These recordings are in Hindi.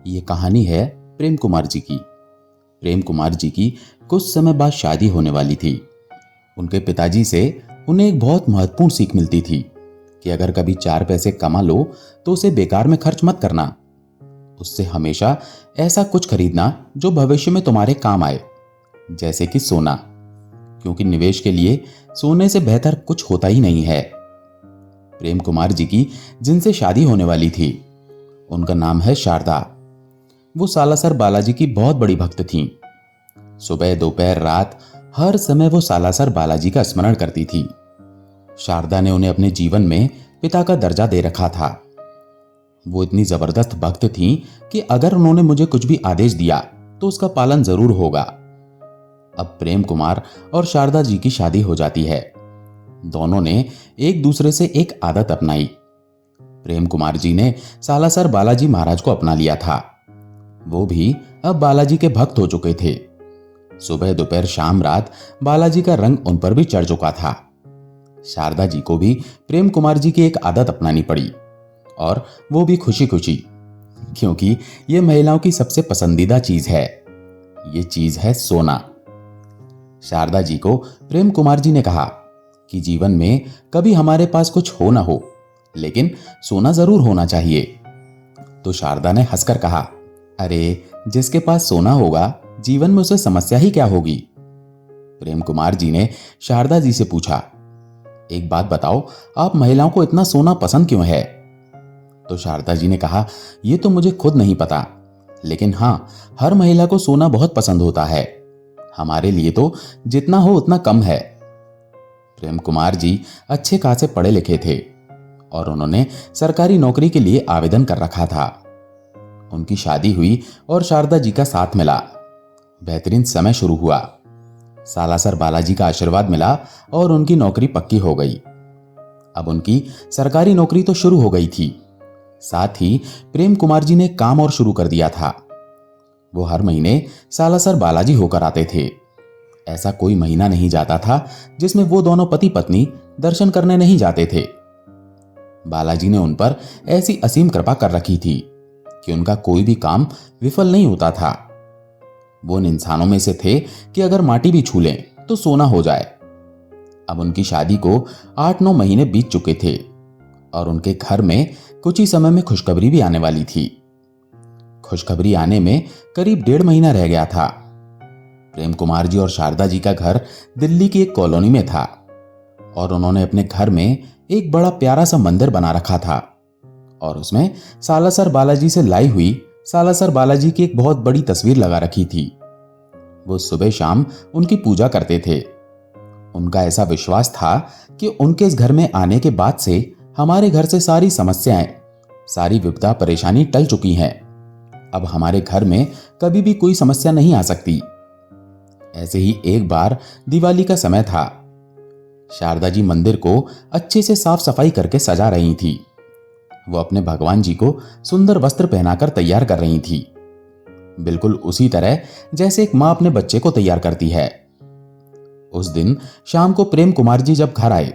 ये कहानी है प्रेम कुमार जी की। प्रेम कुमार जी की कुछ समय बाद शादी होने वाली थी। उनके पिताजी से उन्हें एक बहुत महत्वपूर्ण सीख मिलती थी कि अगर कभी 4 पैसे कमा लो तो उसे बेकार में खर्च मत करना। उससे हमेशा ऐसा कुछ खरीदना जो भविष्य में तुम्हारे काम आए, जैसे कि सोना, क्योंकि निवेश के लिए सोने से बेहतर कुछ होता ही नहीं है। प्रेम कुमार जी की जिनसे शादी होने वाली थी, उनका नाम है शारदा। वो सालासर बालाजी की बहुत बड़ी भक्त थीं। सुबह दोपहर रात हर समय वो सालासर बालाजी का स्मरण करती थी। शारदा ने उन्हें अपने जीवन में पिता का दर्जा दे रखा था। वो इतनी जबरदस्त भक्त थीं कि अगर उन्होंने मुझे कुछ भी आदेश दिया तो उसका पालन जरूर होगा। अब प्रेम कुमार और शारदा जी की शादी हो जाती है। दोनों ने एक दूसरे से एक आदत अपनाई। प्रेम कुमार जी ने सालासर बालाजी महाराज को अपना लिया था। वो भी अब बालाजी के भक्त हो चुके थे। सुबह दोपहर शाम रात बालाजी का रंग उन पर भी चढ़ चुका था। शारदा जी को भी प्रेम कुमार जी की एक आदत अपनानी पड़ी, और वो भी खुशी खुशी, क्योंकि ये महिलाओं की सबसे पसंदीदा चीज है। ये चीज है सोना। शारदा जी को प्रेम कुमार जी ने कहा कि जीवन में कभी हमारे पास कुछ हो ना हो, लेकिन सोना जरूर होना चाहिए। तो शारदा ने हंसकर कहा, अरे जिसके पास सोना होगा जीवन में उसे समस्या ही क्या होगी। प्रेम कुमार जी ने शारदा जी से पूछा, एक बात बताओ, आप महिलाओं को इतना सोना पसंद क्यों है? तो शारदा जी ने कहा, यह तो मुझे खुद नहीं पता, लेकिन हां, हर महिला को सोना बहुत पसंद होता है। हमारे लिए तो जितना हो उतना कम है। प्रेम कुमार जी अच्छे खासे पढ़े लिखे थे और उन्होंने सरकारी नौकरी के लिए आवेदन कर रखा था। उनकी शादी हुई और शारदा जी का साथ मिला। बेहतरीन समय शुरू हुआ। सालासर बालाजी का आशीर्वाद मिला और उनकी नौकरी पक्की हो गई। अब उनकी सरकारी नौकरी तो शुरू हो गई थी, साथ ही प्रेम कुमार जी ने काम और शुरू कर दिया था। वो हर महीने सालासर बालाजी होकर आते थे। ऐसा कोई महीना नहीं जाता था जिसमें वो दोनों पति पत्नी दर्शन करने नहीं जाते थे। बालाजी ने उन पर ऐसी असीम कृपा कर रखी थी कि उनका कोई भी काम विफल नहीं होता था। वो उन इंसानों में से थे कि अगर माटी भी छू लें तो सोना हो जाए। अब उनकी शादी को 8-9 महीने बीत चुके थे और उनके घर में कुछ ही समय में खुशखबरी भी आने वाली थी। खुशखबरी आने में करीब 1.5 महीना रह गया था। प्रेम कुमार जी और शारदा जी का घर दिल्ली की एक कॉलोनी में था और उन्होंने अपने घर में एक बड़ा प्यारा सा मंदिर बना रखा था और उसमें सालासर बालाजी से लाई हुई सालासर बालाजी की एक बहुत बड़ी तस्वीर लगा रखी थी। वो सुबह शाम उनकी पूजा करते थे। उनका ऐसा विश्वास था कि उनके इस घर में आने के बाद से हमारे घर से सारी समस्याएं, सारी विपदा परेशानी टल चुकी हैं। अब हमारे घर में कभी भी कोई समस्या नहीं आ सकती। ऐसे ही एक बार दिवाली का समय था। शारदा जी मंदिर को अच्छे से साफ सफाई करके सजा रही थी। वो अपने भगवान जी को सुंदर वस्त्र पहनाकर तैयार कर रही थी, बिल्कुल उसी तरह जैसे एक मां अपने बच्चे को तैयार करती है। उस दिन शाम को प्रेम कुमार जी जब घर आए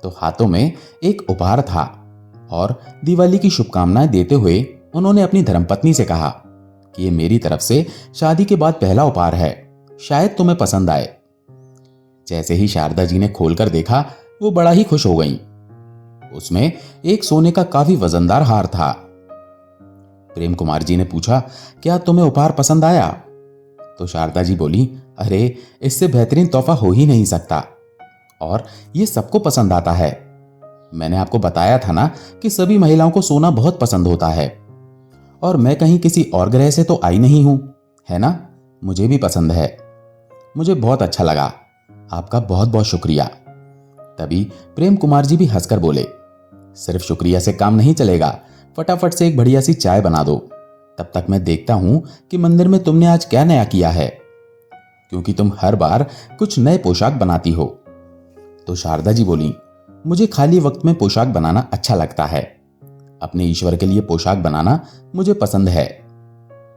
तो हाथों में एक उपहार था और दिवाली की शुभकामनाएं देते हुए उन्होंने अपनी धर्मपत्नी से कहा कि ये मेरी तरफ से शादी के बाद पहला उपहार है, शायद तुम्हें पसंद आए। जैसे ही शारदा जी ने खोलकर देखा, वो बड़ा ही खुश हो गईं। उसमें एक सोने का काफी वजनदार हार था। प्रेम कुमार जी ने पूछा, क्या तुम्हें उपहार पसंद आया? तो शारदा जी बोली, अरे इससे बेहतरीन तोहफा हो ही नहीं सकता, और ये सबको पसंद आता है। मैंने आपको बताया था ना कि सभी महिलाओं को सोना बहुत पसंद होता है, और मैं कहीं किसी और ग्रह से तो आई नहीं हूं, है ना? मुझे भी पसंद है। मुझे बहुत अच्छा लगा। आपका बहुत बहुत शुक्रिया। तभी प्रेम कुमार जी भी हंसकर बोले, सिर्फ शुक्रिया से काम नहीं चलेगा, फटाफट से एक बढ़िया सी चाय बना दो। तब तक मैं देखता हूं कि मंदिर में तुमने आज क्या नया किया है, क्योंकि तुम हर बार कुछ नए पोशाक बनाती हो। तो शारदा जी बोली, मुझे खाली वक्त में पोशाक बनाना अच्छा लगता है। अपने ईश्वर के लिए पोशाक बनाना मुझे पसंद है।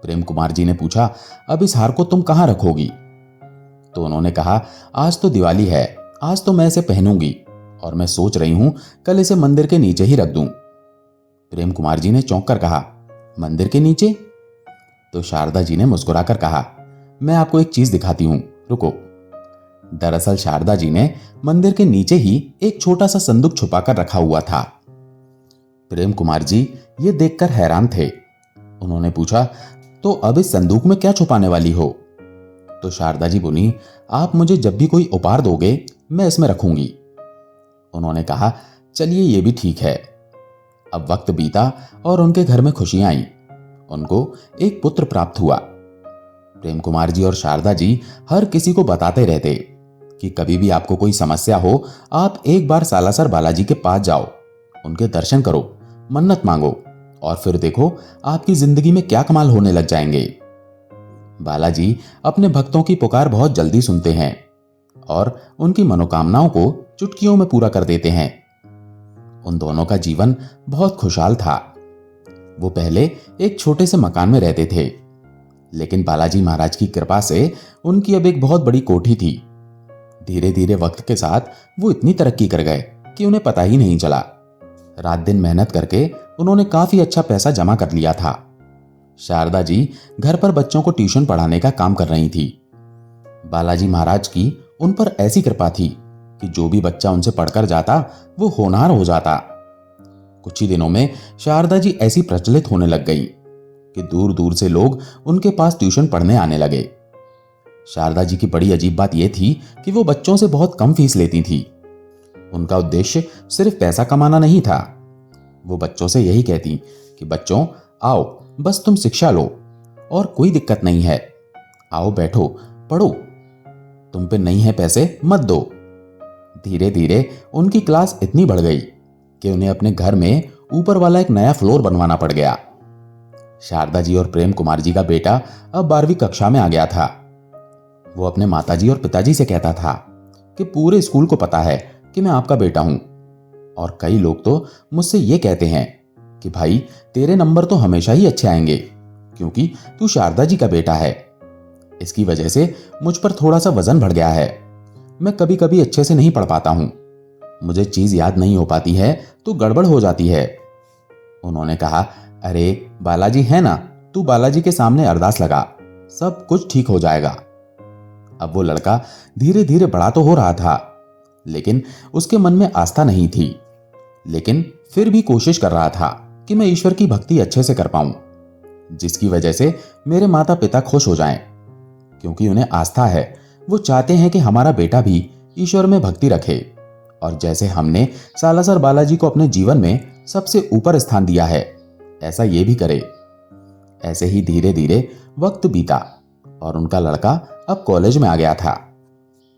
प्रेम कुमार जी ने पूछा, अब इस हार को तुम कहां रखोगी? तो उन्होंने कहा, आज तो दिवाली है, आज तो मैं इसे पहनूंगी, और मैं सोच रही हूं कल इसे मंदिर के नीचे ही रख दूं। प्रेम कुमार जी ने चौंक कर कहा, मंदिर के नीचे? तो शारदा जी ने मुस्कुराकर कहा, मैं आपको एक चीज दिखाती हूं, रुको। दरअसल शारदा जी ने मंदिर के नीचे ही एक छोटा सा संदूक छुपाकर रखा हुआ था। प्रेम कुमार जी ये देखकर हैरान थे। उन्होंने पूछा, तो अब इस संदूक में क्या छुपाने वाली हो? तो शारदा जी बोली, आप मुझे जब भी कोई उपहार दोगे मैं इसमें रखूंगी। उन्होंने कहा, चलिए ये भी ठीक है। अब वक्त बीता और उनके घर में खुशियां आई। उनको एक पुत्र प्राप्त हुआ। प्रेम कुमार जी और शारदा जी हर किसी को बताते रहते कि कभी भी आपको कोई समस्या हो, आप एक बार सालासर बालाजी के पास जाओ, उनके दर्शन करो, मन्नत मांगो और फिर देखो आपकी जिंदगी में क्या कमाल होने लग जाएंगे। बालाजी अपने भक्तों की पुकार बहुत जल्दी सुनते हैं और उनकी मनोकामनाओं को चुटकियों में पूरा कर देते हैं। उन दोनों का जीवन बहुत खुशहाल था। वो पहले एक छोटे से मकान में रहते थे, लेकिन बालाजी महाराज की कृपा से उनकी अब एक बहुत बड़ी कोठी थी। धीरे धीरे वक्त के साथ वो इतनी तरक्की कर गए कि उन्हें पता ही नहीं चला। रात दिन मेहनत करके उन्होंने काफी अच्छा पैसा जमा कर लिया था। शारदा जी घर पर बच्चों को ट्यूशन पढ़ाने का काम कर रही थी। बालाजी महाराज की उन पर ऐसी कृपा थी कि जो भी बच्चा उनसे पढ़कर जाता वो होनहार हो जाता। कुछ ही दिनों में शारदा जी ऐसी प्रचलित होने लग गई कि दूर दूर से लोग उनके पास ट्यूशन पढ़ने आने लगे। शारदा जी की बड़ी अजीब बात यह थी कि वो बच्चों से बहुत कम फीस लेती थी। उनका उद्देश्य सिर्फ पैसा कमाना नहीं था। वो बच्चों से यही कहती कि बच्चों आओ, बस तुम शिक्षा लो और कोई दिक्कत नहीं है, आओ बैठो पढ़ो, तुम पे नहीं है पैसे मत दो। धीरे धीरे उनकी क्लास इतनी बढ़ गई कि उन्हें अपने घर में ऊपर वाला एक नया फ्लोर बनवाना पड़ गया। शारदा जी और प्रेम कुमार जी का बेटा अब 12वीं कक्षा में आ गया था। वो अपने माताजी और पिताजी से कहता था कि पूरे स्कूल को पता है कि मैं आपका बेटा हूं, और कई लोग तो मुझसे ये कहते हैं कि भाई तेरे नंबर तो हमेशा ही अच्छे आएंगे क्योंकि तू शारदा जी का बेटा है। इसकी वजह से मुझ पर थोड़ा सा वजन बढ़ गया है, मैं कभी कभी अच्छे से नहीं पढ़ पाता हूं, मुझे चीज याद नहीं हो पाती है तो गड़बड़ हो जाती है। उन्होंने कहा, अरे बालाजी है ना, तू बालाजी के सामने अरदास लगा, सब कुछ ठीक हो जाएगा। अब वो लड़का धीरे धीरे बड़ा तो हो रहा था, लेकिन उसके मन में आस्था नहीं थी, लेकिन फिर भी कोशिश कर रहा था कि मैं ईश्वर की भक्ति अच्छे से कर पाऊं, जिसकी वजह से मेरे माता पिता खुश हो जाएं, क्योंकि उन्हें आस्था है। वो चाहते हैं कि हमारा बेटा भी ईश्वर में भक्ति रखे और जैसे हमने सालासर बालाजी को अपने जीवन में सबसे ऊपर स्थान दिया है, ऐसा ये भी करे। ऐसे ही धीरे धीरे वक्त बीता और उनका लड़का अब कॉलेज में आ गया था।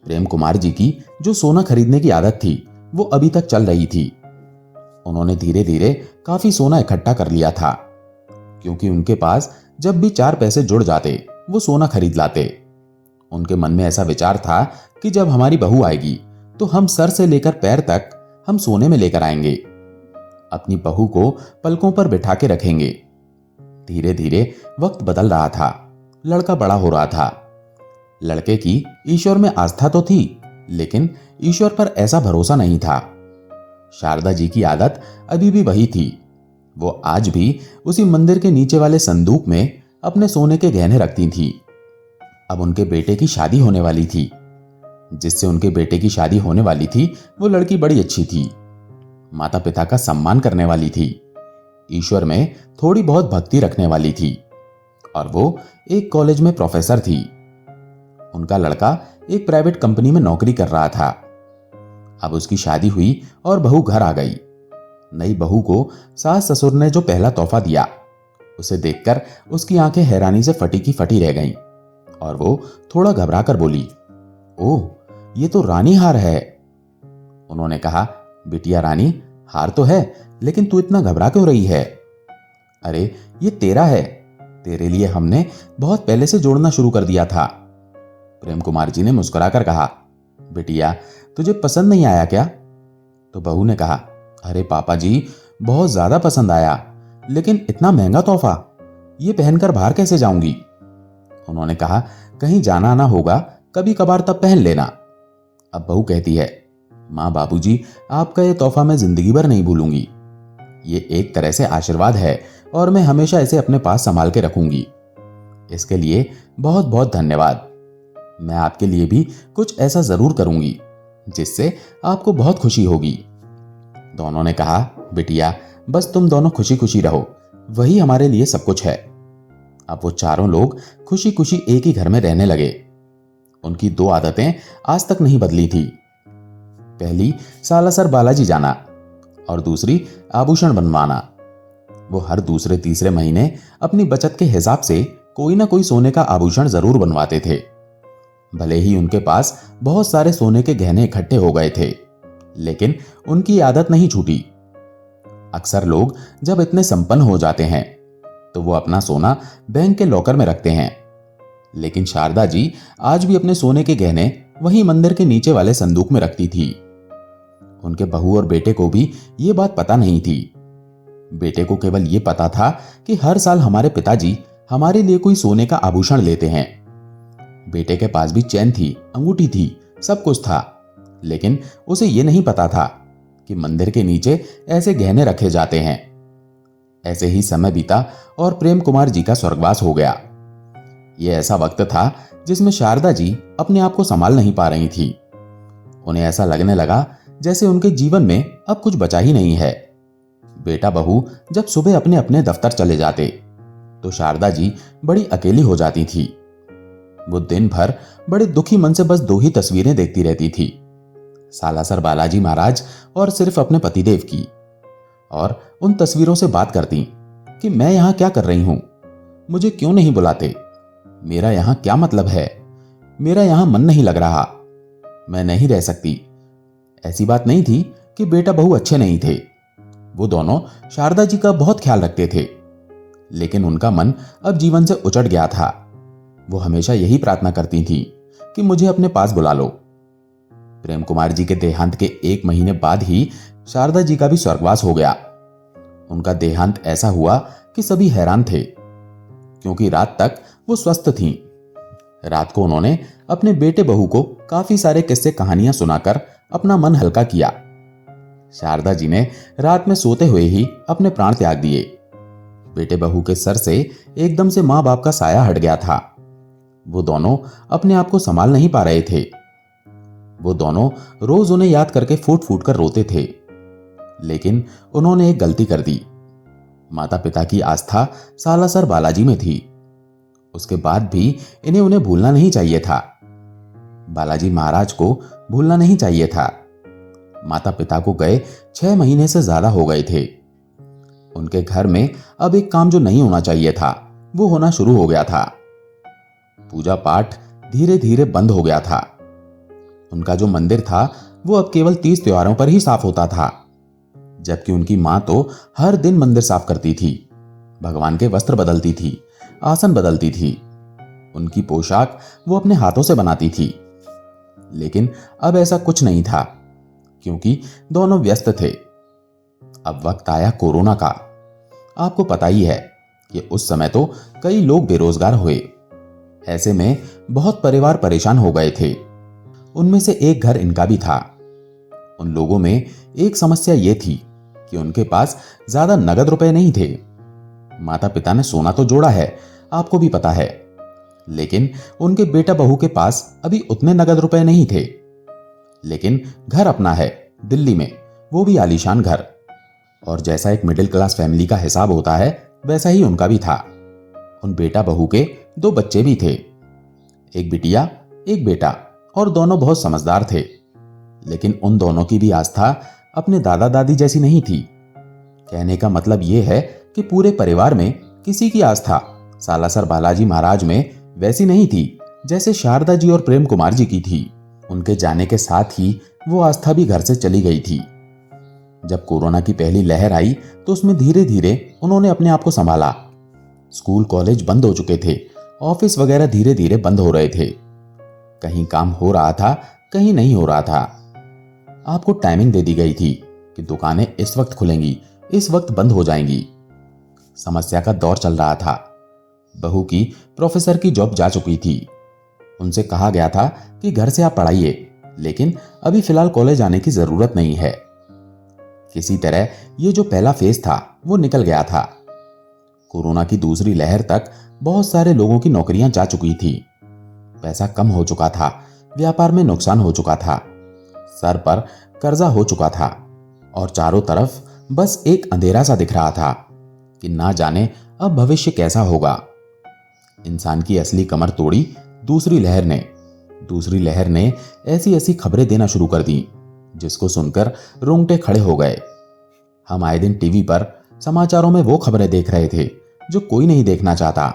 प्रेम कुमार जी की जो सोना खरीदने की आदत थी वो अभी तक चल रही थी। उन्होंने धीरे धीरे काफी सोना इकट्ठा कर लिया था, क्योंकि उनके पास जब भी 4 पैसे जुड़ जाते वो सोना खरीद लाते। उनके मन में ऐसा विचार था कि जब हमारी बहू आएगी तो हम सर से लेकर पैर तक हम सोने में लेकर आएंगे, अपनी बहू को पलकों पर बिठा के रखेंगे। धीरे धीरे वक्त बदल रहा था, लड़का बड़ा हो रहा था। लड़के की ईश्वर में आस्था तो थी, लेकिन ईश्वर पर ऐसा भरोसा नहीं था। शारदा जी की आदत अभी भी वही थी। वो आज भी उसी मंदिर के नीचे वाले संदूक में अपने सोने के गहने रखती थी। अब उनके बेटे की शादी होने वाली थी। जिससे उनके बेटे की शादी होने वाली थी वो लड़की बड़ी अच्छी थी, माता पिता का सम्मान करने वाली थी, ईश्वर में थोड़ी बहुत भक्ति रखने वाली थी, और वो एक कॉलेज में प्रोफेसर थी। उनका लड़का एक प्राइवेट कंपनी में नौकरी कर रहा था। अब उसकी शादी हुई और बहू घर आ गई। नई बहू को सास ससुर ने जो पहला तोहफा दिया उसे देखकर उसकी आंखें हैरानी से फटी की फटी रह गईं और वो थोड़ा घबरा कर बोली, ओह ये तो रानी हार है। उन्होंने कहा, बिटिया रानी हार तो है, लेकिन तू इतना घबरा क्यों रही है? अरे ये तेरा है, तेरे लिए हमने बहुत पहले से जोड़ना शुरू कर दिया था। प्रेम कुमार जी ने मुस्कुराकर कहा, बिटिया तुझे पसंद नहीं आया क्या? तो बहू ने कहा, अरे पापा जी बहुत ज्यादा पसंद आया, लेकिन इतना महंगा तोहफा, ये पहनकर बाहर कैसे जाऊंगी? उन्होंने कहा, कहीं जाना आना होगा कभी कभार तब पहन लेना। अब बहू कहती है, माँ बाबूजी आपका ये तोहफा मैं जिंदगी भर नहीं भूलूंगी, ये एक तरह से आशीर्वाद है और मैं हमेशा इसे अपने पास संभाल के रखूंगी। इसके लिए बहुत बहुत धन्यवाद। मैं आपके लिए भी कुछ ऐसा जरूर करूंगी जिससे आपको बहुत खुशी होगी। दोनों ने कहा, बिटिया बस तुम दोनों खुशी खुशी रहो, वही हमारे लिए सब कुछ है। अब वो चारों लोग खुशी खुशी एक ही घर में रहने लगे। उनकी दो आदतें आज तक नहीं बदली थी। पहली सालासर बालाजी जाना और दूसरी आभूषण बनवाना। वो हर दूसरे तीसरे महीने अपनी बचत के हिसाब से कोई ना कोई सोने का आभूषण जरूर बनवाते थे। भले ही उनके पास बहुत सारे सोने के गहने इकट्ठे हो गए थे, लेकिन उनकी आदत नहीं छूटी। अक्सर लोग जब इतने संपन्न हो जाते हैं तो वो अपना सोना बैंक के लॉकर में रखते हैं, लेकिन शारदा जी आज भी अपने सोने के गहने वहीं मंदिर के नीचे वाले संदूक में रखती थी। उनके बहू और बेटे को भी ये बात पता नहीं थी। बेटे को केवल ये पता था कि हर साल हमारे पिताजी हमारे लिए कोई सोने का आभूषण लेते हैं। बेटे के पास भी चैन थी, अंगूठी थी, सब कुछ था, लेकिन उसे ये नहीं पता था कि मंदिर के नीचे ऐसे गहने रखे जाते हैं। ऐसे ही समय बीता और प्रेम कुमार जी का स्वर्गवास हो गया। यह ऐसा वक्त था जिसमें शारदा जी अपने आप को संभाल नहीं पा रही थी। उन्हें ऐसा लगने लगा जैसे उनके जीवन में अब कुछ बचा ही नहीं है। बेटा बहू जब सुबह अपने अपने दफ्तर चले जाते तो शारदा जी बड़ी अकेली हो जाती थी। वो दिन भर बड़े दुखी मन से बस दो ही तस्वीरें देखती रहती थी, सालासर बालाजी महाराज और सिर्फ अपने पतिदेव की। और उन तस्वीरों से बात करती कि मैं यहां क्या कर रही हूं, मुझे क्यों नहीं बुलाते, मेरा यहां क्या मतलब है, मेरा यहां मन नहीं लग रहा, मैं नहीं रह सकती। ऐसी बात नहीं थी कि बेटा बहू अच्छे नहीं थे। वो दोनों शारदा जी का बहुत ख्याल रखते थे, लेकिन उनका मन अब जीवन से उचट गया था। वो हमेशा यही प्रार्थना करती थी कि मुझे अपने पास बुला लो। प्रेम कुमार जी के देहांत के 1 महीने बाद ही शारदा जी का भी स्वर्गवास हो गया। उनका देहांत ऐसा हुआ कि सभी हैरान थे, क्योंकि रात तक वो स्वस्थ थीं। रात को उन्होंने अपने बेटे बहू को काफी सारे किस्से कहानियां सुनाकर अपना मन हल्का किया। शारदा जी ने रात में सोते हुए ही अपने प्राण त्याग दिए। बेटे बहू के सर से एकदम से मां बाप का साया हट गया था। वो दोनों अपने आप को संभाल नहीं पा रहे थे। वो दोनों रोज उन्हें याद करके फूट फूट कर रोते थे, लेकिन उन्होंने एक गलती कर दी। माता पिता की आस्था सालासर बालाजी में थी। उसके बाद भी इन्हें उन्हें भूलना नहीं चाहिए था। बालाजी महाराज को भूलना नहीं चाहिए था। माता पिता को गए 6 महीने से ज्यादा हो गए थे। उनके घर में अब एक काम जो नहीं होना चाहिए था वो होना शुरू हो गया था। पूजा पाठ धीरे धीरे बंद हो गया था। उनका जो मंदिर था वो अब केवल 30 त्योहारों पर ही साफ होता था, जबकि उनकी मां तो हर दिन मंदिर साफ करती थी, भगवान के वस्त्र बदलती थी, आसन बदलती थी, उनकी पोशाक वो अपने हाथों से बनाती थी। लेकिन अब ऐसा कुछ नहीं था, क्योंकि दोनों व्यस्त थे। अब वक्त आया कोरोना का। आपको पता ही है कि उस समय तो कई लोग बेरोजगार हुए। ऐसे में बहुत परिवार परेशान हो गए थे। उनमें से एक घर इनका भी था। उन लोगों में एक समस्या यह थी कि उनके पास ज्यादा नगद रुपए नहीं थे। माता पिता ने सोना तो जोड़ा है, आपको भी पता है, लेकिन उनके बेटा बहू के पास अभी उतने नगद रुपए नहीं थे। लेकिन घर अपना है दिल्ली में, वो भी आलीशान घर। और जैसा एक मिडिल क्लास फैमिली का हिसाब होता है वैसा ही उनका भी था। उन बेटा बहू के 2 बच्चे भी थे, एक बिटिया एक बेटा, और दोनों बहुत समझदार थे। लेकिन उन दोनों की भी आस्था अपने दादा दादी जैसी नहीं थी। कहने का मतलब यह है कि पूरे परिवार में किसी की आस्था सालासर बालाजी महाराज में वैसी नहीं थी जैसे शारदा जी और प्रेम कुमार जी की थी। उनके जाने के साथ ही वो आस्था भी घर से चली गई थी। जब कोरोना की पहली लहर आई तो उसमें धीरे धीरे उन्होंने अपने आप को संभाला। स्कूल कॉलेज बंद हो चुके थे, ऑफिस वगैरह धीरे धीरे बंद हो रहे थे। कहीं काम हो रहा था, कहीं नहीं हो रहा था। आपको टाइमिंग दे दी गई थी कि दुकानें इस वक्त खुलेंगी, इस वक्त बंद हो जाएंगी। समस्या का दौर चल रहा था। बहू की प्रोफेसर की जॉब जा चुकी थी। उनसे कहा गया था कि घर से आप पढ़ाइए, लेकिन अभी फिलहाल कॉलेज आने की जरूरत नहीं है। किसी तरह ये जो पहला फेज था वो निकल गया था। कोरोना की दूसरी लहर तक बहुत सारे लोगों की नौकरियां जा चुकी थी। पैसा कम हो चुका था, व्यापार में नुकसान हो चुका था, सर पर कर्जा हो चुका था और चारों तरफ बस एक अंधेरा सा दिख रहा था कि ना जाने अब भविष्य कैसा होगा। इंसान की असली कमर तोड़ी दूसरी लहर ने ऐसी ऐसी खबरें देना शुरू कर दी जिसको सुनकर रोंगटे खड़े हो गए। हम आए दिन टीवी पर समाचारों में वो खबरें देख रहे थे जो कोई नहीं देखना चाहता।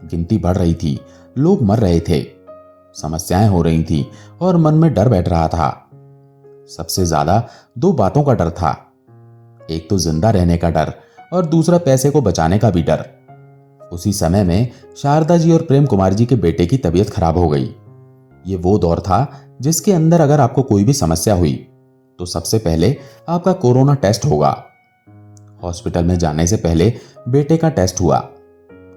गिनती बढ़ रही थी, लोग मर रहे थे, समस्याएं हो रही थी और मन में डर बैठ रहा था। सबसे ज्यादा दो बातों का डर था, एक तो जिंदा रहने का डर और दूसरा पैसे को बचाने का भी डर। उसी समय में शारदा जी और प्रेम कुमार जी के बेटे की तबीयत खराब हो गई। ये वो दौर था जिसके अंदर अगर आपको कोई भी समस्या हुई तो सबसे पहले आपका कोरोना टेस्ट होगा। हॉस्पिटल में जाने से पहले बेटे का टेस्ट हुआ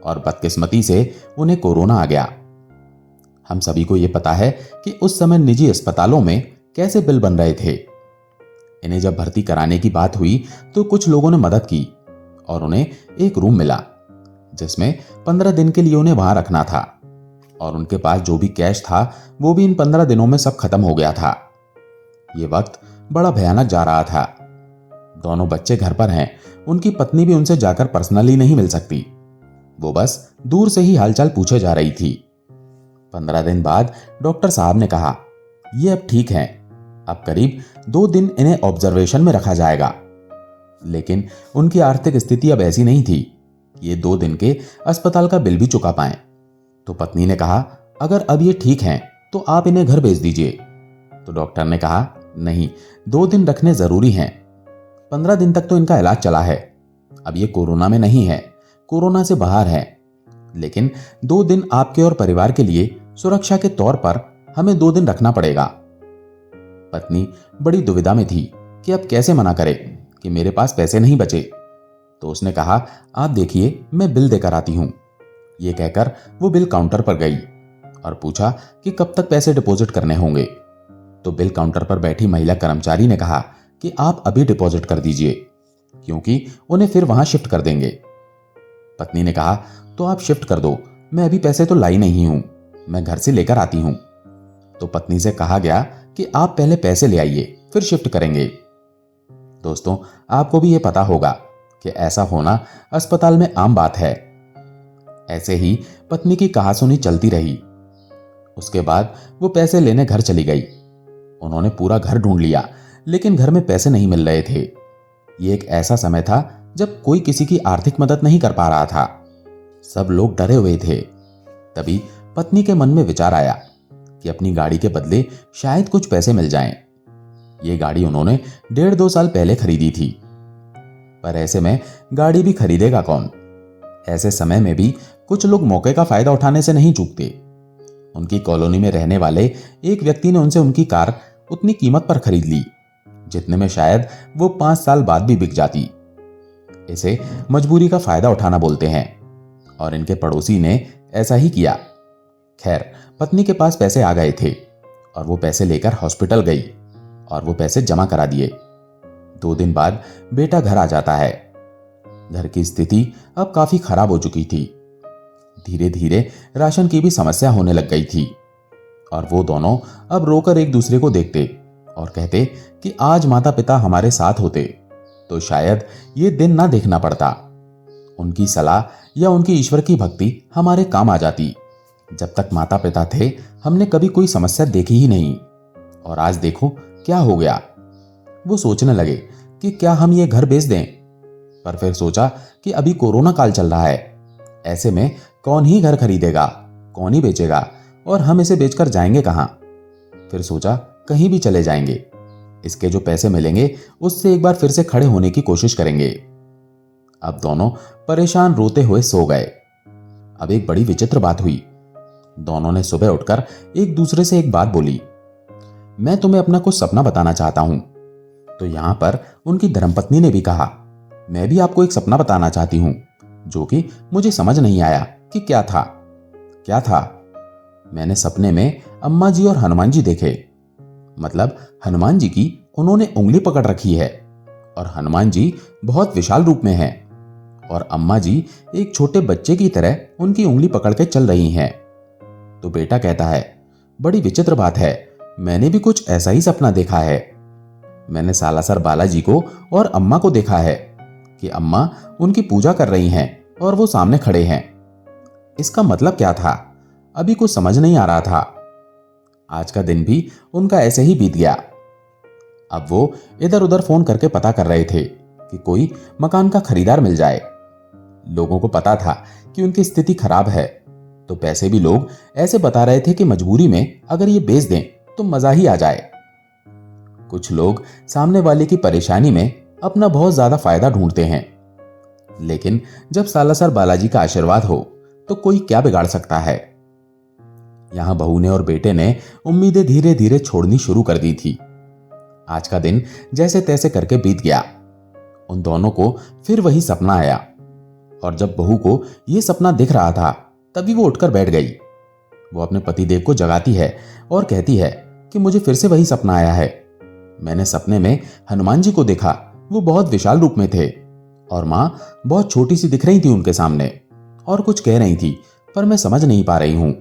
और बदकिस्मती से उन्हें कोरोना आ गया। हम सभी को यह पता है कि उस समय निजी अस्पतालों में कैसे बिल बन रहे थे। इन्हें जब भर्ती कराने की बात हुई तो कुछ लोगों ने मदद की और उन्हें एक रूम मिला जिसमें 15 दिन के लिए उन्हें वहां रखना था और उनके पास जो भी कैश था वो भी इन 15 दिनों में सब खत्म हो गया था। ये वक्त बड़ा भयानक जा रहा था। दोनों बच्चे घर पर हैं, उनकी पत्नी भी उनसे जाकर पर्सनली नहीं मिल सकती, वो बस दूर से ही हालचाल पूछे जा रही थी। 15 दिन बाद डॉक्टर साहब ने कहा ये अब ठीक हैं, अब करीब 2 दिन इन्हें ऑब्जर्वेशन में रखा जाएगा। लेकिन उनकी आर्थिक स्थिति अब ऐसी नहीं थी ये 2 दिन के अस्पताल का बिल भी चुका पाएं। तो पत्नी ने कहा अगर अब ये ठीक हैं तो आप इन्हें घर भेज दीजिए। तो डॉक्टर ने कहा नहीं, 2 दिन रखने जरूरी हैं। 15 दिन तक तो इनका इलाज चला है, अब ये कोरोना में नहीं है, कोरोना से बाहर है, लेकिन 2 दिन आपके और परिवार के लिए सुरक्षा के तौर पर हमें 2 दिन रखना पड़ेगा। पत्नी बड़ी दुविधा में थी कि अब कैसे मना करे कि मेरे पास पैसे नहीं बचे। तो उसने कहा आप देखिए मैं बिल देकर आती हूं। ये कहकर वो बिल काउंटर पर गई और पूछा कि कब तक पैसे डिपॉजिट करने होंगे। तो बिल काउंटर पर बैठी महिला कर्मचारी ने कहा कि आप अभी डिपॉजिट कर दीजिए क्योंकि उन्हें फिर वहां शिफ्ट कर देंगे। पत्नी ने कहा तो आप शिफ्ट कर दो, मैं अभी पैसे तो लाई नहीं हूं, मैं घर से लेकर आती हूं। तो पत्नी से कहा गया कि आप पहले पैसे ले आइए फिर शिफ्ट करेंगे। दोस्तों आपको भी यह पता होगा कि ऐसा होना अस्पताल में आम बात है। ऐसे ही पत्नी की कहासुनी चलती रही। उसके बाद वो पैसे लेने घर चली गई। उन्होंने पूरा घर ढूंढ लिया लेकिन घर में पैसे नहीं मिल रहे थे। ये एक ऐसा समय था जब कोई किसी की आर्थिक मदद नहीं कर पा रहा था, सब लोग डरे हुए थे। तभी पत्नी के मन में विचार आया कि अपनी गाड़ी के बदले शायद कुछ पैसे मिल जाएं। ये गाड़ी उन्होंने 1.5-2 साल पहले खरीदी थी, पर ऐसे में गाड़ी भी खरीदेगा कौन। ऐसे समय में भी कुछ लोग मौके का फायदा उठाने से नहीं चूकते। उनकी कॉलोनी में रहने वाले एक व्यक्ति ने उनसे उनकी कार उतनी कीमत पर खरीद ली जितने में शायद वो 5 साल बाद भी बिक जाती। इसे मजबूरी का फायदा उठाना बोलते हैं और इनके पड़ोसी ने ऐसा ही किया। खैर पत्नी के पास पैसे आ गए थे और वो पैसे लेकर हॉस्पिटल गई और वो पैसे जमा करा दिए। 2 दिन बाद बेटा घर आ जाता है। घर की स्थिति अब काफी खराब हो चुकी थी। धीरे धीरे राशन की भी समस्या होने लग गई थी और वो दोनों अब रोकर एक दूसरे को देखते और कहते कि आज माता पिता हमारे साथ होते तो शायद ये दिन ना देखना पड़ता। उनकी सलाह या उनकी ईश्वर की भक्ति हमारे काम आ जाती। जब तक माता पिता थे हमने कभी कोई समस्या देखी ही नहीं और आज देखो क्या हो गया। वो सोचने लगे कि क्या हम ये घर बेच दें, पर फिर सोचा कि अभी कोरोना काल चल रहा है, ऐसे में कौन ही घर खरीदेगा, कौन ही बेचेगा और हम इसे बेचकर जाएंगे कहां। फिर सोचा कहीं भी चले जाएंगे, इसके जो पैसे मिलेंगे उससे एक बार फिर से खड़े होने की कोशिश करेंगे। अब दोनों परेशान रोते हुए सो गए। अब एक बड़ी विचित्र बात हुई। दोनों ने सुबह उठकर एक दूसरे से एक बात बोली, मैं तुम्हें अपना कुछ सपना बताना चाहता हूं। तो यहां पर उनकी धर्मपत्नी ने भी कहा, मैं भी आपको एक सपना बताना चाहती हूं जो कि मुझे समझ नहीं आया कि क्या था। क्या था? मैंने सपने में अम्मा जी और हनुमान जी देखे। मतलब हनुमान जी की उन्होंने उंगली पकड़ रखी है और हनुमान जी बहुत विशाल रूप में हैं और अम्मा जी एक छोटे बच्चे की तरह उनकी उंगली पकड़ के चल रही हैं। तो बेटा कहता है, बड़ी विचित्र बात है, मैंने भी कुछ ऐसा ही सपना देखा है। मैंने सालासर बालाजी को और अम्मा को देखा है कि अम्मा उनकी पूजा कर रही हैं और वो सामने खड़े हैं। इसका मतलब क्या था, अभी कुछ समझ नहीं आ रहा था। आज का दिन भी उनका ऐसे ही बीत गया। अब वो इधर उधर फोन करके पता कर रहे थे कि कोई मकान का खरीदार मिल जाए। लोगों को पता था कि उनकी स्थिति खराब है, तो पैसे भी लोग ऐसे बता रहे थे कि मजबूरी में अगर ये बेच दें तो मजा ही आ जाए। कुछ लोग सामने वाले की परेशानी में अपना बहुत ज्यादा फायदा ढूंढते हैं, लेकिन जब सालासर बालाजी का आशीर्वाद हो तो कोई क्या बिगाड़ सकता है। यहां बहू ने और बेटे ने उम्मीदें धीरे धीरे छोड़नी शुरू कर दी थी। आज का दिन जैसे तैसे करके बीत गया। उन दोनों को फिर वही सपना आया, और जब बहू को यह सपना दिख रहा था तभी वो उठकर बैठ गई। वो अपने पतिदेव को जगाती है और कहती है कि मुझे फिर से वही सपना आया है। मैंने सपने में हनुमान जी को देखा, वो बहुत विशाल रूप में थे और मां बहुत छोटी सी दिख रही थी उनके सामने और कुछ कह रही थी, पर मैं समझ नहीं पा रही हूं,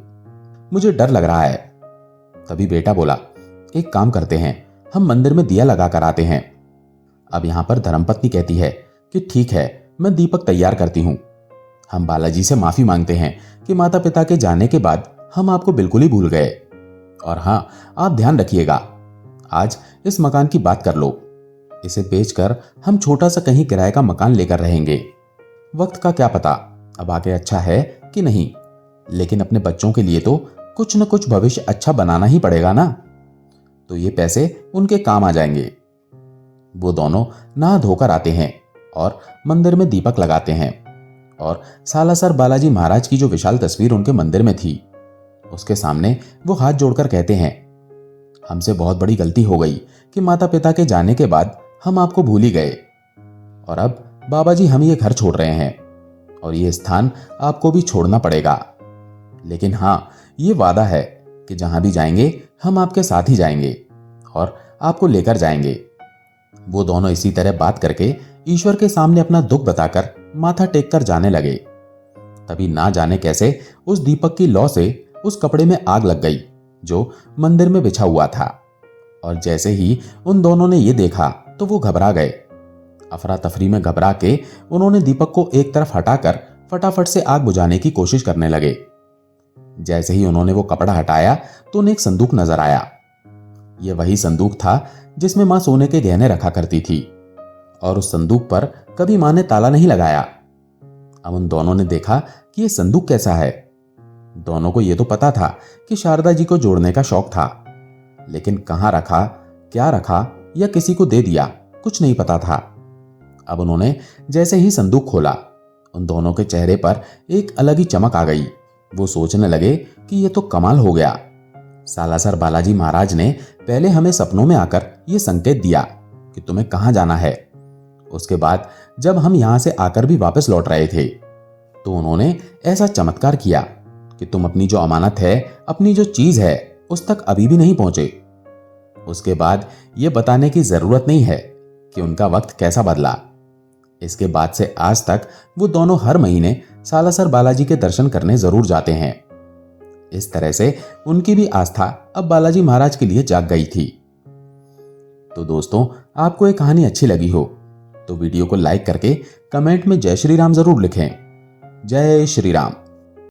मुझे डर लग रहा है। तभी बेटा बोला, एक काम करते हैं, हम मंदिर में दिया लगा कर आते हैं। अब यहां पर धर्मपत्नी कहती है कि ठीक है, मैं दीपक तैयार करती हूं। हम बालाजी से माफी मांगते हैं कि माता पिता के जाने के बाद हम आपको बिल्कुल ही भूल गए, और हां, आप ध्यान रखिएगा, आज इस मकान की बात कर लो, इसे बेचकर हम छोटा सा कहीं किराए का मकान लेकर रहेंगे। वक्त का क्या पता अब आगे अच्छा है कि नहीं, लेकिन अपने बच्चों के लिए तो कुछ न कुछ भविष्य अच्छा बनाना ही पड़ेगा ना, तो ये पैसे उनके काम आ जाएंगे। वो दोनों नहा धोकर आते हैं और मंदिर में दीपक लगाते हैं, और सालासर बालाजी महाराज की जो विशाल तस्वीर उनके मंदिर में थी उसके सामने वो हाथ जोड़कर कहते हैं, हमसे बहुत बड़ी गलती हो गई कि माता पिता के जाने के बाद हम आपको भूल ही गए, और अब बाबा जी हम ये घर छोड़ रहे हैं और ये स्थान आपको भी छोड़ना पड़ेगा। लेकिन हां, ये वादा है कि जहां भी जाएंगे हम आपके साथ ही जाएंगे और आपको लेकर जाएंगे। वो दोनों इसी तरह बात करके ईश्वर के सामने अपना दुख बताकर माथा टेक कर जाने लगे। तभी ना जाने कैसे उस दीपक की लौ से उस कपड़े में आग लग गई जो मंदिर में बिछा हुआ था, और जैसे ही उन दोनों ने ये देखा तो वो घबरा गए। अफरा तफरी में घबरा के उन्होंने दीपक को एक तरफ हटाकर फटाफट से आग बुझाने की कोशिश करने लगे। जैसे ही उन्होंने वो कपड़ा हटाया तो उन्हें एक संदूक नजर आया। यह वही संदूक था जिसमें मां सोने के गहने रखा करती थी, और उस संदूक पर कभी मां ने ताला नहीं लगाया। अब उन दोनों ने देखा कि यह संदूक कैसा है। दोनों को यह तो पता था कि शारदा जी को जोड़ने का शौक था, लेकिन कहां रखा, क्या रखा या किसी को दे दिया, कुछ नहीं पता था। अब उन्होंने जैसे ही संदूक खोला, उन दोनों के चेहरे पर एक अलग ही चमक आ गई। वो सोचने लगे कि यह तो कमाल हो गया। सालासर बालाजी महाराज ने पहले हमें सपनों में आकर यह संकेत दिया कि तुम्हें कहां जाना है। उसके बाद जब हम यहां से आकर भी वापस लौट रहे थे तो उन्होंने ऐसा चमत्कार किया कि तुम अपनी जो अमानत है, अपनी जो चीज है, उस तक अभी भी नहीं पहुंचे। उसके बाद यह बताने की जरूरत नहीं है कि उनका वक्त कैसा बदला। इसके बाद से आज तक वो दोनों हर महीने सालासर बालाजी के दर्शन करने जरूर जाते हैं। इस तरह से उनकी भी आस्था अब बालाजी महाराज के लिए जाग गई थी। तो दोस्तों, आपको ये कहानी अच्छी लगी हो तो वीडियो को लाइक करके कमेंट में जय श्री राम जरूर लिखें। जय श्री राम।